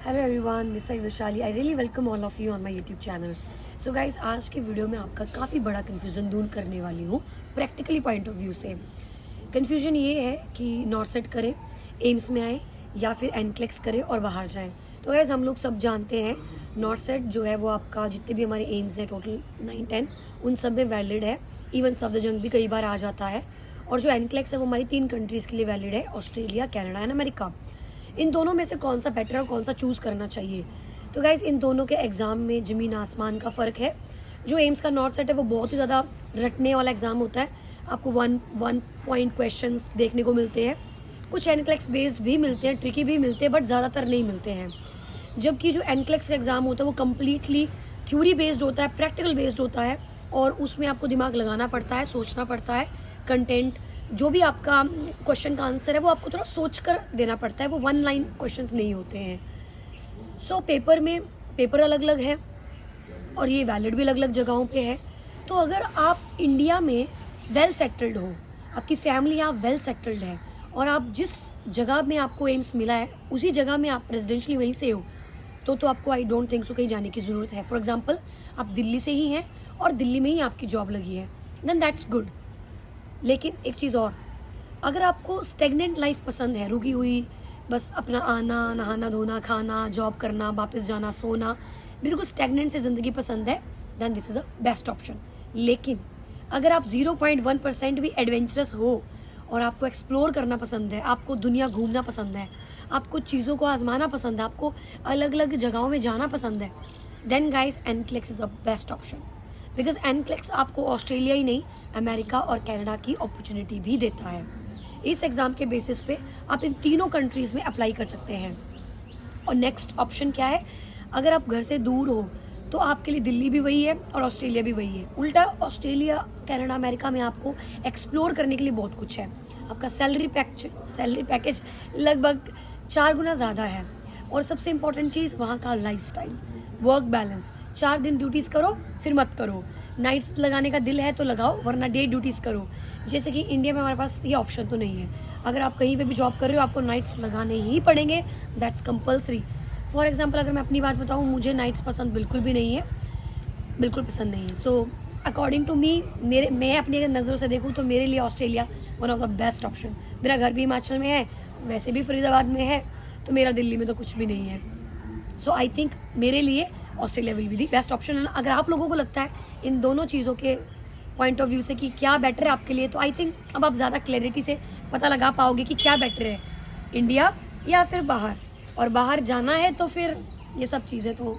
Hello everyone, this is Vaishali. I really welcome all of you on my YouTube channel. So guys, आज के video में आपका काफ़ी बड़ा कन्फ्यूज़न दूर करने वाली हूँ प्रैक्टिकली पॉइंट ऑफ व्यू से। कन्फ्यूजन ये है कि नॉर्सेट करें, एम्स में आए या फिर एनक्लेक्स करें और बाहर जाएं। तो गाइस, हम लोग सब जानते हैं नॉर्सेट जो है वो आपका जितने भी हमारे एम्स हैं टोटल 9-10 उन सब में वैलिड है। इवन सफदरजंग भी कई बार आ जाता है। और जो एनक्लेक्स है वो हमारी 3 कंट्रीज़ के लिए वैलिड है, ऑस्ट्रेलिया, कनाडा एंड अमेरिका। इन दोनों में से कौन सा बेटर है और कौन सा चूज़ करना चाहिए? तो गाइज, इन दोनों के एग्ज़ाम में ज़मीन आसमान का फ़र्क है। जो एम्स का नॉर्सेट है वो बहुत ही ज़्यादा रटने वाला एग्ज़ाम होता है। आपको वन पॉइंट क्वेश्चन देखने को मिलते हैं। कुछ एनक्लेक्स बेस्ड भी मिलते हैं, ट्रिकी भी मिलते हैं, बट ज़्यादातर नहीं मिलते हैं। जबकि जो एनक्लेक्स का एग्ज़ाम होता है वो कम्प्लीटली थ्योरी बेस्ड होता है, प्रैक्टिकल बेस्ड होता है और उसमें आपको दिमाग लगाना पड़ता है, सोचना पड़ता है। कंटेंट जो भी आपका क्वेश्चन का आंसर है वो आपको थोड़ा सोच कर देना पड़ता है, वो 1 लाइन क्वेश्चंस नहीं होते हैं। सो पेपर में पेपर अलग अलग है और ये वैलिड भी अलग अलग जगहों पे है। तो अगर आप इंडिया में वेल सेटल्ड हो, आपकी फैमिली यहाँ वेल सेटल्ड है और आप जिस जगह में आपको एम्स मिला है उसी जगह में आप रेजिडेंशली वहीं से हो, तो आपको आई डोंट थिंक सो कहीं जाने की ज़रूरत है। फॉर एग्जाम्पल, आप दिल्ली से ही हैं और दिल्ली में ही आपकी जॉब लगी है, देन दैट्स गुड। लेकिन एक चीज़ और, अगर आपको स्टेगनेंट लाइफ पसंद है, रुकी हुई, बस अपना आना, नहाना धोना, खाना, जॉब करना, वापस जाना, सोना, बिल्कुल स्टेगनेंट से ज़िंदगी पसंद है, then this is a best option. लेकिन अगर आप 0.1% भी एडवेंचरस हो और आपको एक्सप्लोर करना पसंद है, आपको दुनिया घूमना पसंद है, आपको चीज़ों को आजमाना पसंद है, आपको अलग अलग जगहों में जाना पसंद है, then guys NCLEX is a best option. Because NCLEX आपको ऑस्ट्रेलिया ही नहीं, अमेरिका और कनाडा की अपॉर्चुनिटी भी देता है। इस एग्ज़ाम के बेसिस पे आप इन तीनों कंट्रीज़ में अप्लाई कर सकते हैं। और नेक्स्ट ऑप्शन क्या है, अगर आप घर से दूर हो तो आपके लिए दिल्ली भी वही है और ऑस्ट्रेलिया भी वही है। उल्टा ऑस्ट्रेलिया, कनाडा, अमेरिका में आपको एक्सप्लोर करने के लिए बहुत कुछ है। आपका सैलरी पैकेज लगभग 4 गुना ज़्यादा है। और सबसे इम्पॉर्टेंट चीज़, वहाँ का लाइफस्टाइल, वर्क बैलेंस। 4 दिन ड्यूटीज़ करो फिर मत करो, नाइट्स लगाने का दिल है तो लगाओ, वरना डे ड्यूटीज़ करो। जैसे कि इंडिया में हमारे पास ये ऑप्शन तो नहीं है। अगर आप कहीं पे भी जॉब कर रहे हो आपको नाइट्स लगाने ही पड़ेंगे, दैट्स कंपल्सरी। फॉर एग्जांपल, अगर मैं अपनी बात बताऊँ, मुझे नाइट्स पसंद बिल्कुल भी नहीं है, बिल्कुल पसंद नहीं है। सो अकॉर्डिंग टू मी, मैं अपनी अगर नज़रों से देखूँ तो मेरे लिए Australia won of the best option. मेरा घर भी हिमाचल में है, वैसे भी फरीदाबाद में है, तो मेरा दिल्ली में तो कुछ भी नहीं है। सो आई थिंक मेरे लिए Australia will be the best option. अगर आप लोगों को लगता है इन दोनों चीज़ों के पॉइंट ऑफ व्यू से कि क्या बेटर है आपके लिए, तो आई थिंक अब आप ज़्यादा क्लैरिटी से पता लगा पाओगे कि क्या बेटर है, इंडिया या फिर बाहर। और बाहर जाना है तो फिर ये सब चीज़ें तो